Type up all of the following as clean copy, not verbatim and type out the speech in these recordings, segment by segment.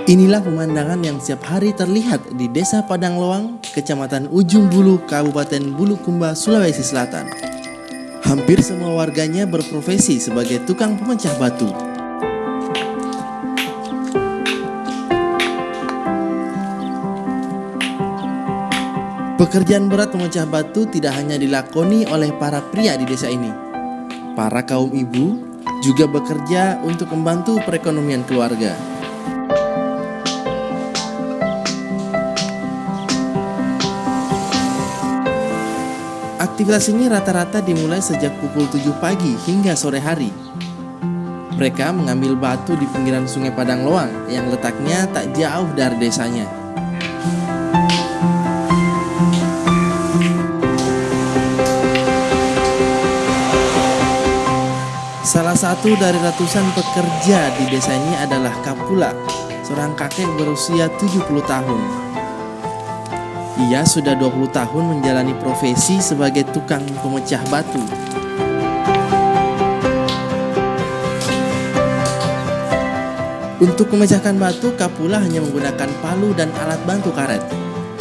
Inilah pemandangan yang setiap hari terlihat di Desa Padang Loang, Kecamatan Ujung Bulu, Kabupaten Bulukumba, Sulawesi Selatan. Hampir semua warganya berprofesi sebagai tukang pemecah batu. Pekerjaan berat memecah batu tidak hanya dilakoni oleh para pria di desa ini. Para kaum ibu juga bekerja untuk membantu perekonomian keluarga. Aktivitas ini rata-rata dimulai sejak pukul 7 pagi hingga sore hari. Mereka mengambil batu di pinggiran Sungai Padang Loang yang letaknya tak jauh dari desanya. Salah satu dari ratusan pekerja di desa ini adalah Kapula, seorang kakek berusia 70 tahun. Ia sudah 20 tahun menjalani profesi sebagai tukang pemecah batu. Untuk memecahkan batu, Kapula hanya menggunakan palu dan alat bantu karet.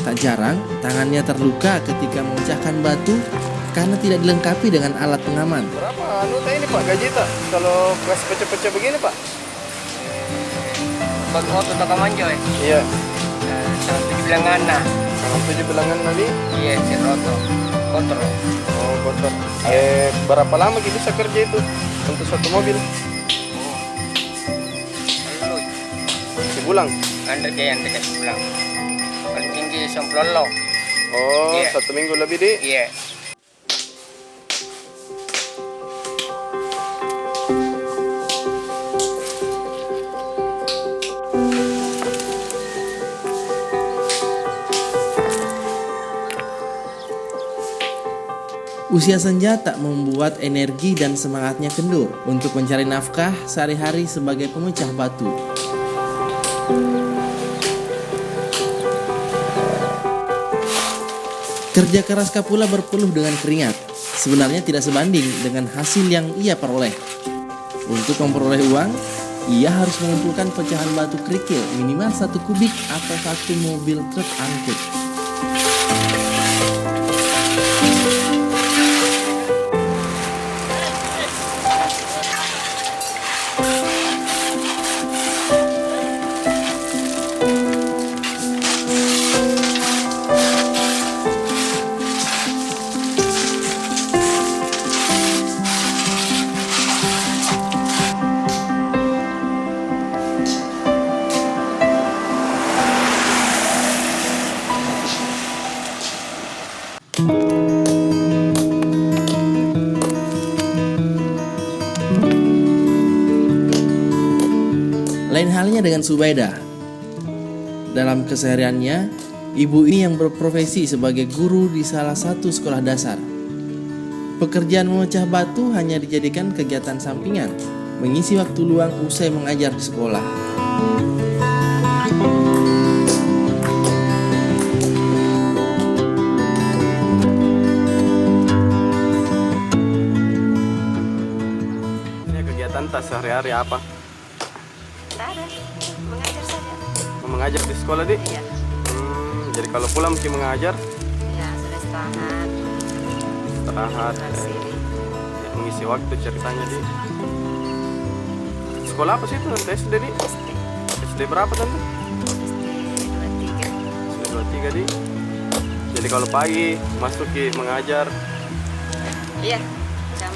Tak jarang, tangannya terluka ketika memecahkan batu karena tidak dilengkapi dengan alat pengaman. Berapa ini Pak gaji tak? Kalau kelas pecah-pecah begini Pak? Bagi auto tak manja ya? Iya. Sampai bilangan nah. Sampai di bilangan nanti? Iya, seroto. Kontrol. Oh, kotor. Berapa lama kita bisa kerja itu untuk satu mobil? Lalu, Sebulan? anda jayan dekat pulang. Paling tinggi semplolo. Oh, Iya. 1 minggu lebih di? Iya. Usia senja tak membuat energi dan semangatnya kendur untuk mencari nafkah sehari-hari sebagai pemecah batu. Kerja keras Kapula berpeluh dengan keringat, sebenarnya tidak sebanding dengan hasil yang ia peroleh. Untuk memperoleh uang, ia harus mengumpulkan pecahan batu kerikil minimal 1 kubik atau 1 mobil truk angkut. Lain halnya dengan Subaidah. Dalam kesehariannya, ibu ini yang berprofesi sebagai guru di salah satu sekolah dasar. Pekerjaan memecah batu hanya dijadikan kegiatan sampingan, mengisi waktu luang usai mengajar di sekolah. Ini kegiatan tas sehari-hari apa? Tidak ada, mengajar saja. Mengajar di sekolah di? Iya, Jadi kalau pulang mesti mengajar, ya sudah istirahat. istirahat, Pulang sini. mengisi waktu ceritanya di. Sekolah apa sih itu? Nanti SD di? SD, SD berapa tante? SD 23. SD 23 di. Jadi kalau pagi masuk ke mengajar Iya, jam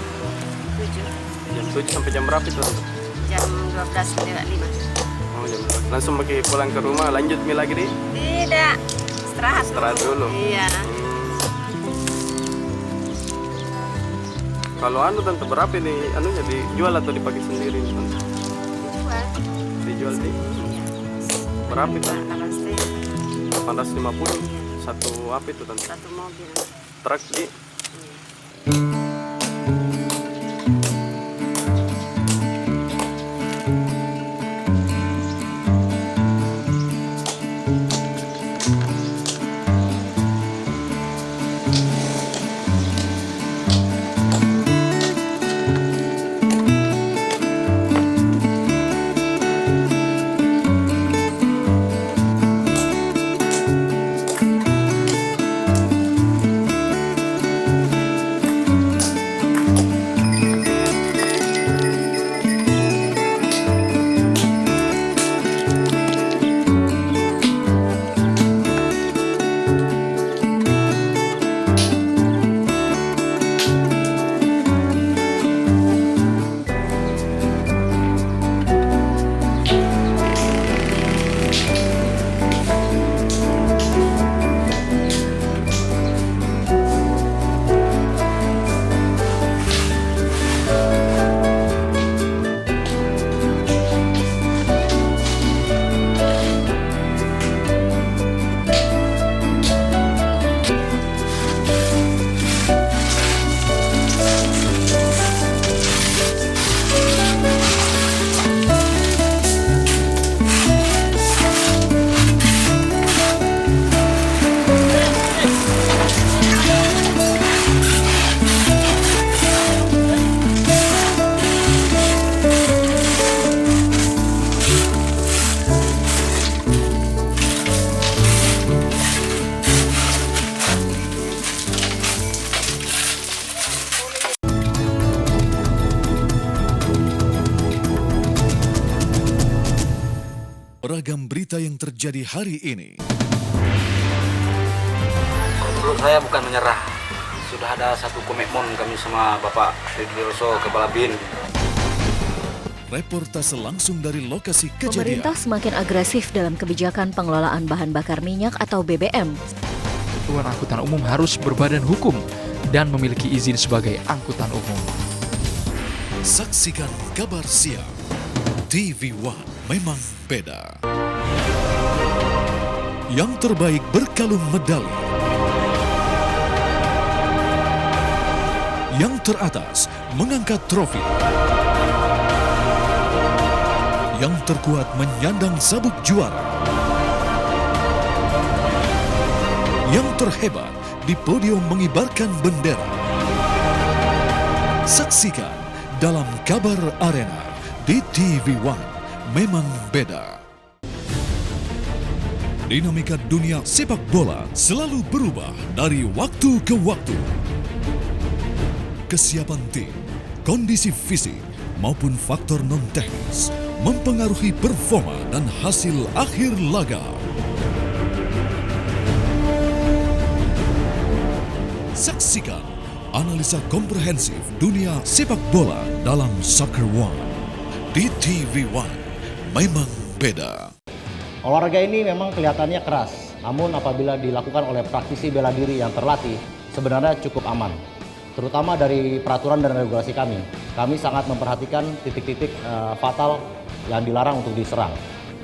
7, jam 7 sampai jam berapa itu? jam 12:05. Oh, jam 12. Langsung pergi pulang ke rumah lanjut mi lagi di. Tidak, istirahat. Istirahat dulu. Iya, Kalau anu tante berapa ini anunya dijual atau dipakai sendiri tante? jual. Dijual di Iya, berapa itu? 8,5. 850 satu apa itu tante? Satu mobil. Truk di. beragam berita yang terjadi hari ini. Menurut saya bukan menyerah. Sudah ada satu komitmen kami sama Bapak Deddy Roso, Kepala BIN. Reportase langsung dari lokasi kejadian. Pemerintah semakin agresif dalam kebijakan pengelolaan bahan bakar minyak atau BBM. Satuan angkutan umum harus berbadan hukum dan memiliki izin sebagai angkutan umum. Saksikan kabar siang. TV One memang beda. Yang terbaik berkalung medali. Yang teratas mengangkat trofi. Yang terkuat menyandang sabuk juara. Yang terhebat di podium mengibarkan bendera. Saksikan dalam Kabar Arena di TV One memang beda. Dinamika dunia sepak bola selalu berubah dari waktu ke waktu. Kesiapan tim, kondisi fisik, maupun faktor non-teknis mempengaruhi performa dan hasil akhir laga. Saksikan analisa komprehensif dunia sepak bola dalam Soccer One. Di TV One memang beda. Olahraga ini memang kelihatannya keras, namun apabila dilakukan oleh praktisi bela diri yang terlatih, sebenarnya cukup aman. Terutama dari peraturan dan regulasi kami sangat memperhatikan titik-titik fatal yang dilarang untuk diserang.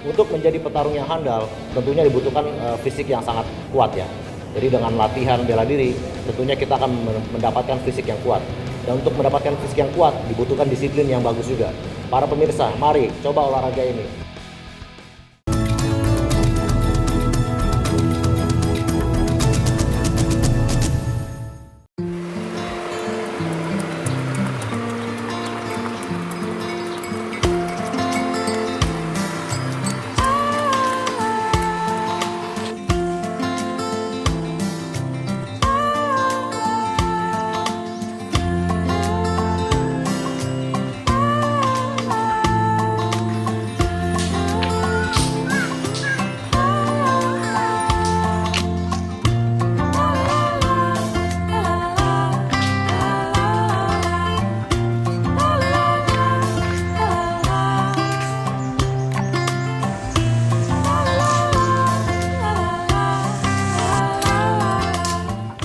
Untuk menjadi petarung yang handal, tentunya dibutuhkan fisik yang sangat kuat ya. Jadi dengan latihan bela diri, tentunya kita akan mendapatkan fisik yang kuat. Dan untuk mendapatkan fisik yang kuat, dibutuhkan disiplin yang bagus juga. Para pemirsa, mari coba olahraga ini.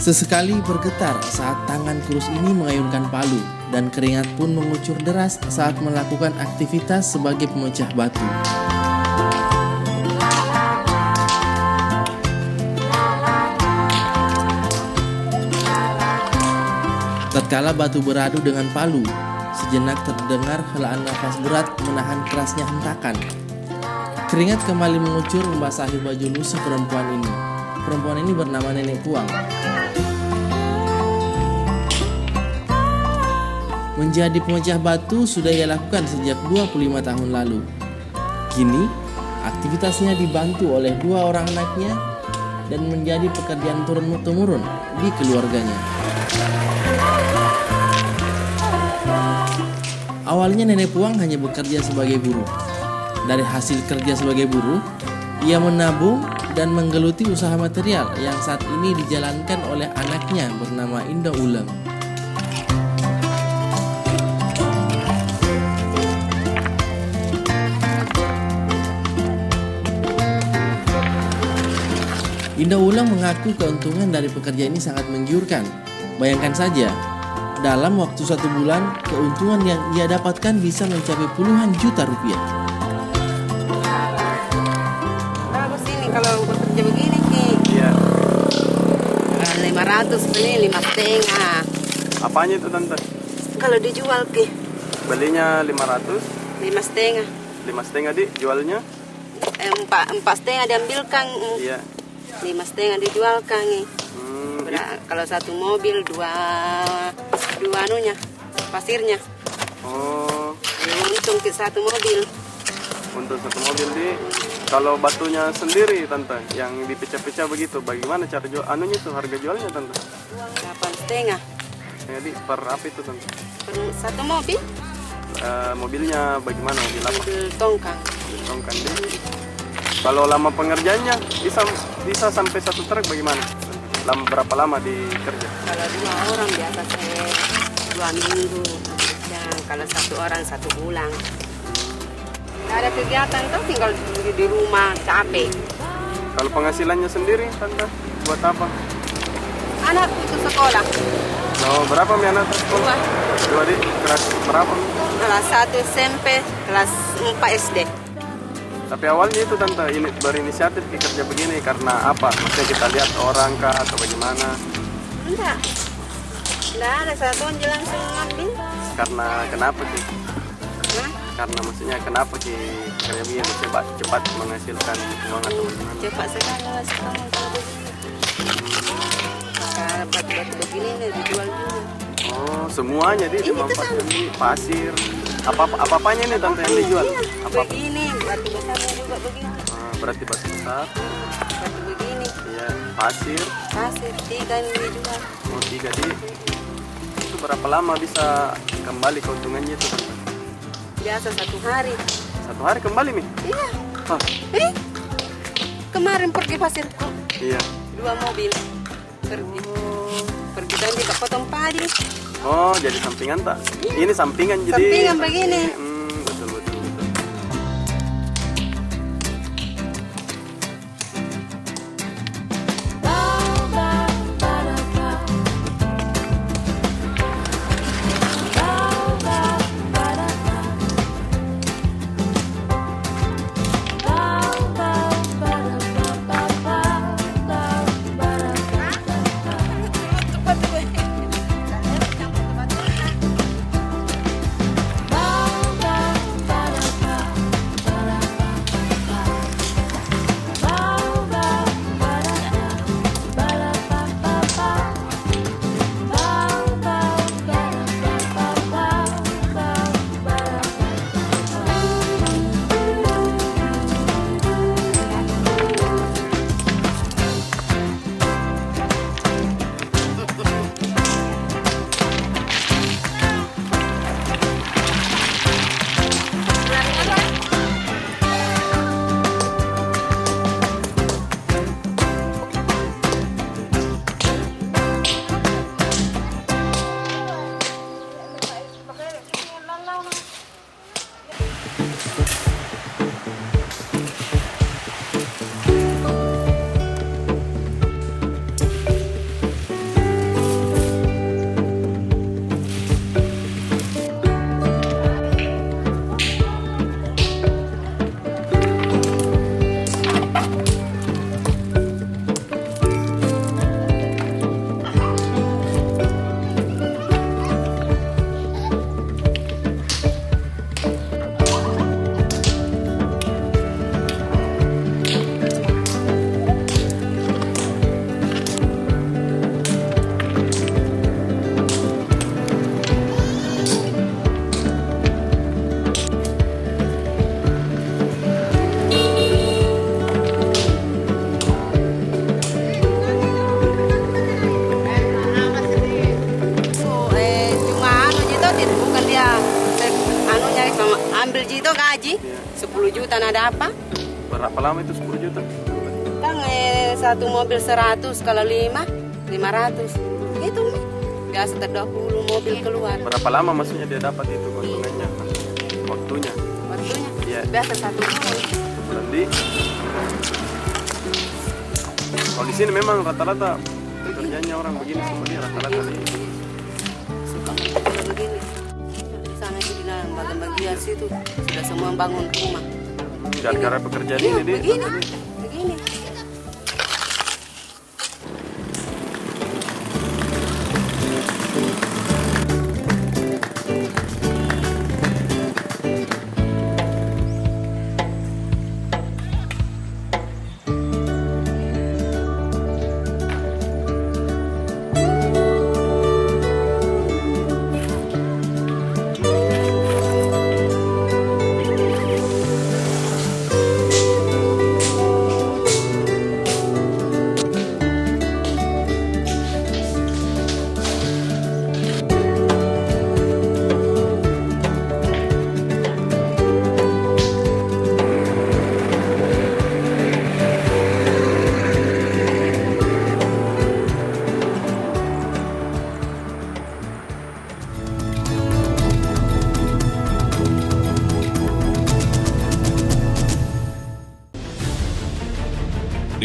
Sesekali bergetar saat tangan kurus ini mengayunkan palu dan keringat pun mengucur deras saat melakukan aktivitas sebagai pemecah batu. Tatkala batu beradu dengan palu, sejenak terdengar helaan nafas berat menahan kerasnya hentakan. Keringat kembali mengucur membasahi baju lusuh perempuan ini. Perempuan ini bernama Nenek Puang. Menjadi pemecah batu sudah ia lakukan sejak 25 tahun lalu. Kini, aktivitasnya dibantu oleh 2 orang anaknya dan menjadi pekerjaan turun-temurun di keluarganya. Awalnya Nenek Puang hanya bekerja sebagai buruh. Dari hasil kerja sebagai buruh, ia menabung dan menggeluti usaha material yang saat ini dijalankan oleh anaknya bernama Indah Uleng. Indah Uleng mengaku keuntungan dari pekerjaan ini sangat menggiurkan. Bayangkan saja, dalam waktu 1 bulan, keuntungan yang ia dapatkan bisa mencapai puluhan juta rupiah. Bagus ini kalau bekerja begini Ki. Iya. 500 beli 5,5. Apanya itu tante? Kalau dijual Ki. Belinya 500, 5,5. 5,5 di jualnya? 4,5 diambilkan. Iya. 5,5 dijualkan nih. Kalau 1 mobil 2 anunya pasirnya. Oh. Untung ke 1 mobil. Untuk 1 mobil di. Kalau batunya sendiri tante, yang dipecah-pecah begitu, bagaimana cara jual? Anunya tuh harga jualnya tante? 8,5. Jadi per apa itu tante? Per 1 mobil? Mobilnya bagaimana? Mobil apa? Mobil tongkang. Tongkang di. Kalau lama pengerjaannya bisa sampai 1 truk bagaimana? Berapa lama dikerja? Kalau 2 orang biasa saya 2 minggu. Kalau 1 orang 1 bulan. Nggak ada kegiatan tuh, tinggal di rumah capek. Kalau penghasilannya sendiri, Tante, buat apa? Anak itu sekolah. Oh, berapa mi anak sekolah? 2 di kelas berapa? Kelas 1 SMP, kelas 4 SD. Tapi awalnya itu Tante ini berinisiatif kerja begini karena apa? Maksudnya kita lihat orang kah atau bagaimana? Enggak ada satu aja langsung ambil. Karena kenapa sih? Hah? Karena maksudnya kenapa sih kerja begini cepat menghasilkan uang atau bagaimana? Cepat sekali lah sekarang kalau begini. Kalau batu-batu begini nih dijual juga. Oh, semuanya dimanfaatkan di pasir. Apa-apanya nih Tante yang dijual? Apa? Begini, batu besarnya juga begini. Berarti batu besar. Batu begini, Iya, pasir. 3 ini dijual. Oh, 3 di. Itu berapa lama bisa kembali keuntungannya itu? Biasa 1 hari. 1 hari kembali Mi? Iya. Hah, Kemarin pergi pasir kok. iya. 2 mobil pergi tadi ke potong padi. Oh, jadi sampingan tak? Ini sampingan jadi. Sampingan begini. Betul. ambil gitu gaji 10 juta ada apa? Berapa lama itu 10 juta? Kan satu mobil 100 kalau 5 500 itu biasa 20 mobil keluar. Berapa lama maksudnya dia dapat itu keuntungannya? Waktunya? Waktunya? Iya. Biasa 1 bulan. Bulan di. Kalau di sini memang rata-rata kerjanya orang begini semua dia rata-rata di. Suka begini. Di sana itu di dalam bagian situ sudah semua bangun rumah. Gara-gara pekerjaan Iya, ini dia. begini.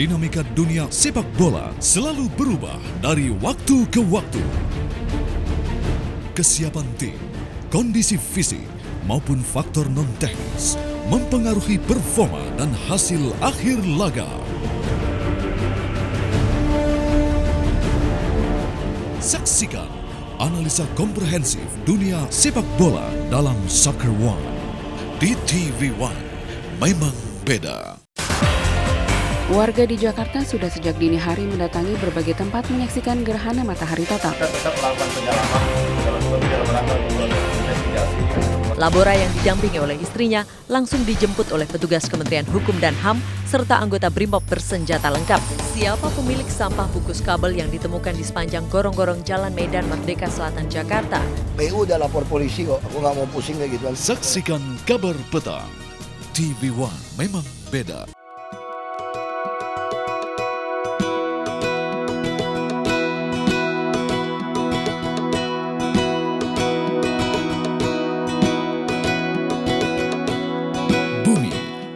dinamika dunia sepak bola selalu berubah dari waktu ke waktu. Kesiapan tim, kondisi fisik, maupun faktor non-teknis mempengaruhi performa dan hasil akhir laga. Saksikan analisa komprehensif dunia sepak bola dalam Soccer One. Di TV One, memang beda. Warga di Jakarta sudah sejak dini hari mendatangi berbagai tempat menyaksikan gerhana matahari total. Labora yang didampingi oleh istrinya langsung dijemput oleh petugas Kementerian Hukum dan HAM serta anggota BRIMOB bersenjata lengkap. Siapa pemilik sampah bungkus kabel yang ditemukan di sepanjang gorong-gorong Jalan Medan Merdeka Selatan, Jakarta? PU udah lapor polisi kok, aku nggak mau pusing kayak gitu. Saksikan Kabar Petang. TV One memang beda.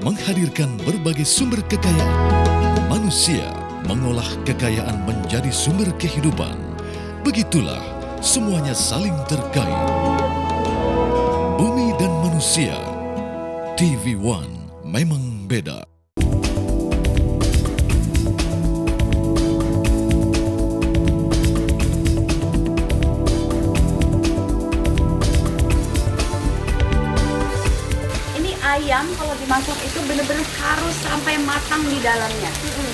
Menghadirkan berbagai sumber kekayaan. Manusia mengolah kekayaan menjadi sumber kehidupan. Begitulah semuanya saling terkait. Bumi dan manusia. TV One memang beda. Ayam kalau dimasak itu benar-benar harus sampai matang di dalamnya,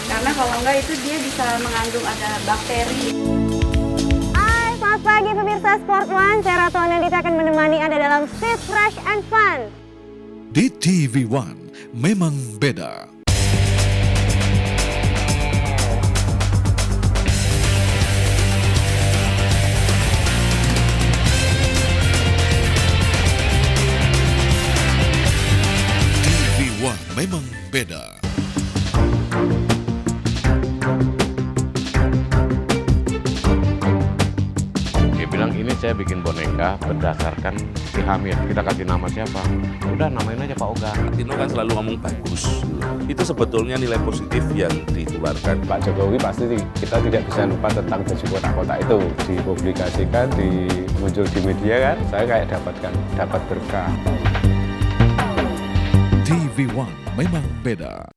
karena kalau enggak itu dia bisa mengandung ada bakteri. Hai, selamat pagi pemirsa Sport One, saya Ratu Anandita akan menemani Anda dalam Fit, Fresh, and Fun. Di TV One memang beda. Memang beda. Dia bilang ini saya bikin boneka berdasarkan si Hamid. Kita kasih nama siapa? Udah namain aja Pak Oga. Tino kan selalu ngomong bagus. Itu sebetulnya nilai positif yang ditularkan. Pak Jokowi pasti kita tidak bisa lupa tentang baju kotak-kotak itu. Dipublikasikan, muncul di media kan. Saya kayak dapat berkah. TV One memang beda.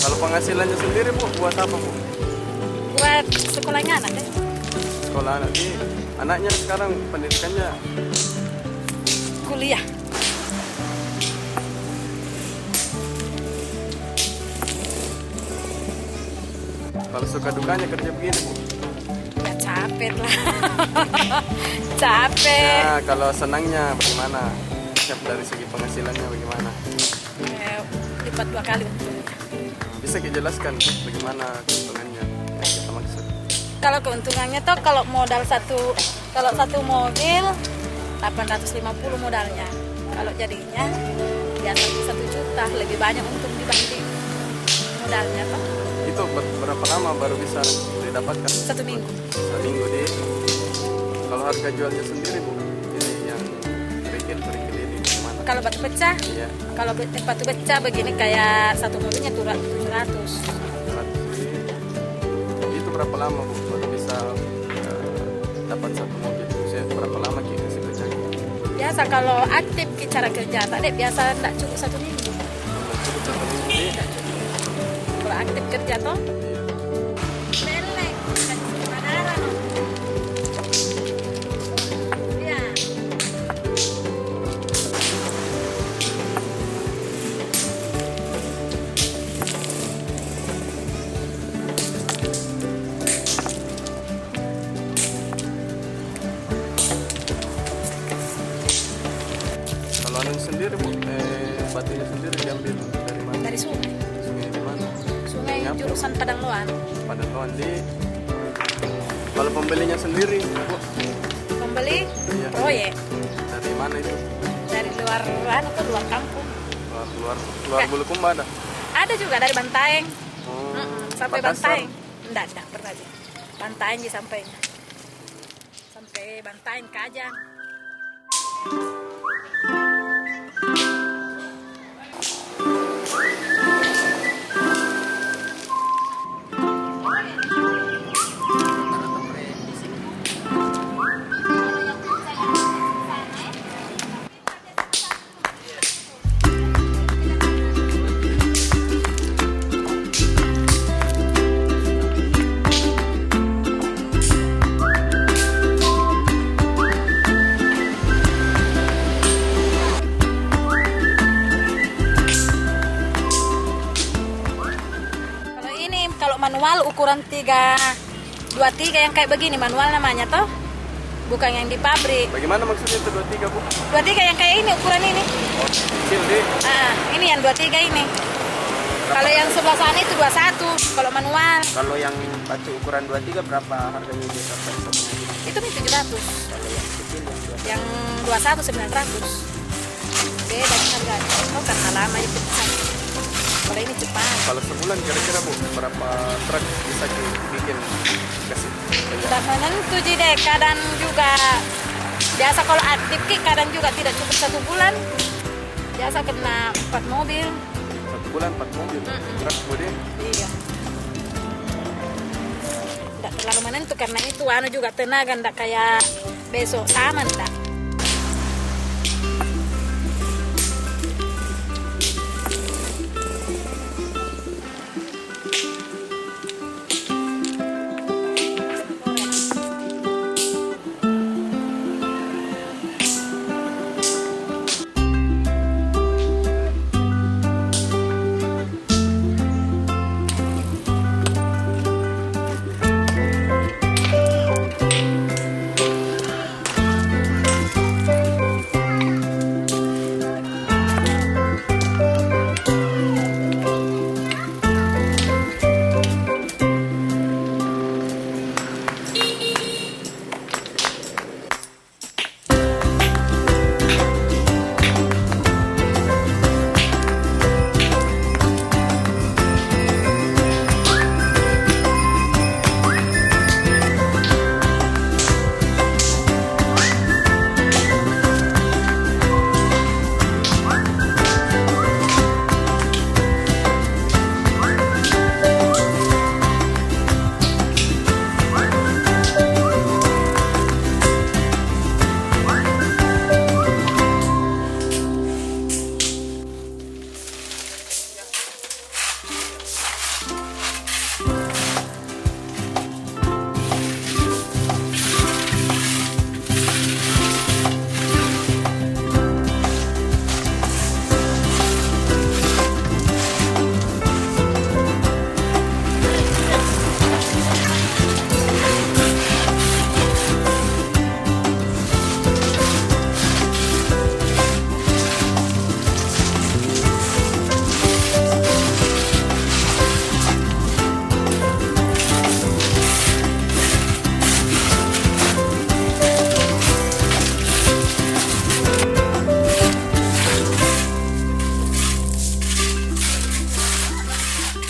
Kalau penghasilannya sendiri Bu, buat apa Bu? Buat sekolahnya anak deh. Sekolah anak di anaknya sekarang pendidikannya kuliah. Kalau suka dukanya kerja begini Bu? Ya capek lah. Capek. Nah, kalau senangnya bagaimana? Siap dari segi penghasilannya bagaimana? Lipat 2 kali untungnya. Bisa dijelaskan bagaimana keuntungannya yang kita maksud? Kalau keuntungannya tuh kalau modal satu mobil 850 modalnya. Kalau jadinya ya 1 juta, lebih banyak untung dibanding modalnya Pak. Itu berapa lama baru bisa didapatkan? 1 minggu. 1 minggu di. Kalau harga jualnya sendiri Bu, ini yang kerikil ini gimana? Kalau batu pecah, Iya. kalau batu pecah begini kayak satu mobilnya 700. Itu berapa lama Bu baru bisa dapat satu mobil? Maksudnya berapa lama kita kasih pecah? Biasa kalau aktif cara kerja tadi biasa tidak cukup 1 minggu. Cukup 1 minggu deh. Kalau aktif kerja toh. Melek, kan cuma darah, no. Iya. Kalau anu sendiri Bu, batunya sendiri diambil dari mana? Dari sungai. Sungai di mana? Sungai Nyapa? jurusan Padang Loan. Padang Loan di. Kalau pembelinya sendiri Bu, Pembeli Iya. proyek dari mana itu? dari luar luar kampung. Luar Bulukumba ada? Ada juga dari Bantaeng. Sampai Makassar. Bantaeng. Enggak pernah aja. Bantaeng sampainya. Sampai Bantaeng Kajang. Kalau manual ukuran 323 yang kayak begini manual namanya toh, bukan yang di pabrik. Bagaimana maksudnya itu 23 Bu? 23 yang kayak ini ukuran ini. Oh, kecil deh. Ini yang 23 ini. Kalau yang sebelah sana itu 21 kalau manual. Kalau yang batu ukuran 23 berapa harganya di sampai? Itu nih 700. Kalau yang kecil Yang 21 900. Beda harganya. Oh karena lama itu besar. Kalau ini cepat. Kalau sebulan kira-kira Bu, berapa truk bisa dibikin kasih? Tidak menentu jadi kadang juga biasa kalau aktif kadang juga tidak cukup 1 bulan. Biasa kena 4 mobil. 1 bulan 4 mobil. Truk kemudian? Iya. Tidak terlalu menentu karena itu anu juga tenaga tidak kayak besok sama tidak.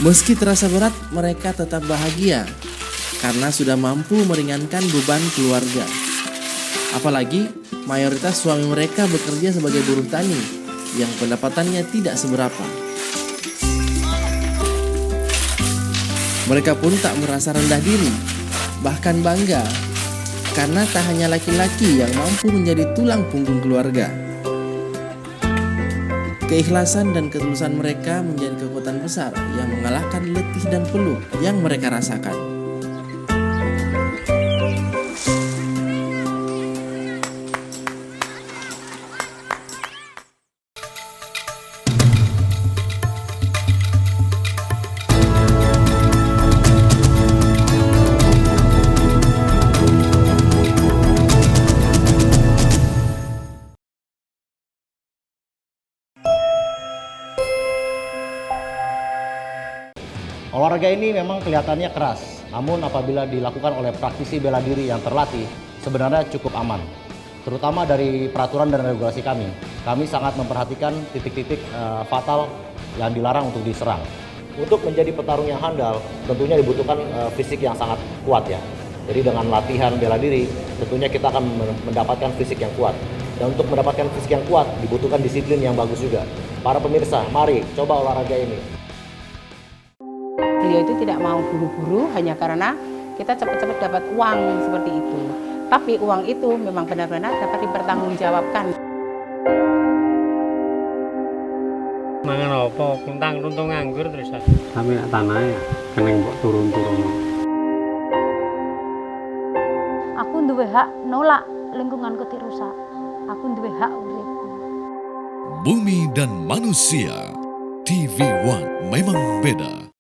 Meski terasa berat, mereka tetap bahagia karena sudah mampu meringankan beban keluarga. Apalagi mayoritas suami mereka bekerja sebagai buruh tani yang pendapatannya tidak seberapa. Mereka pun tak merasa rendah diri, bahkan bangga, karena tak hanya laki-laki yang mampu menjadi tulang punggung keluarga. Keikhlasan dan ketulusan mereka menjadi kekuatan besar yang mengalahkan letih dan peluh yang mereka rasakan. Olahraga ini memang kelihatannya keras, namun apabila dilakukan oleh praktisi bela diri yang terlatih, sebenarnya cukup aman. Terutama dari peraturan dan regulasi kami sangat memperhatikan titik-titik fatal yang dilarang untuk diserang. Untuk menjadi petarung yang handal, tentunya dibutuhkan fisik yang sangat kuat ya. Jadi dengan latihan bela diri, tentunya kita akan mendapatkan fisik yang kuat. Dan untuk mendapatkan fisik yang kuat, dibutuhkan disiplin yang bagus juga. Para pemirsa, mari coba olahraga ini. Beliau itu tidak mau buru-buru hanya karena kita cepat-cepat dapat uang seperti itu. Tapi uang itu memang benar-benar dapat dipertanggungjawabkan. Mangan apa? Kuntang runtung nganggur terus. Tapi tanahnya kena mbok turun-turun. Aku duwe hak nolak lingkunganku dirusak. Aku duwe hak urip. Bumi dan Manusia, TV One memang beda.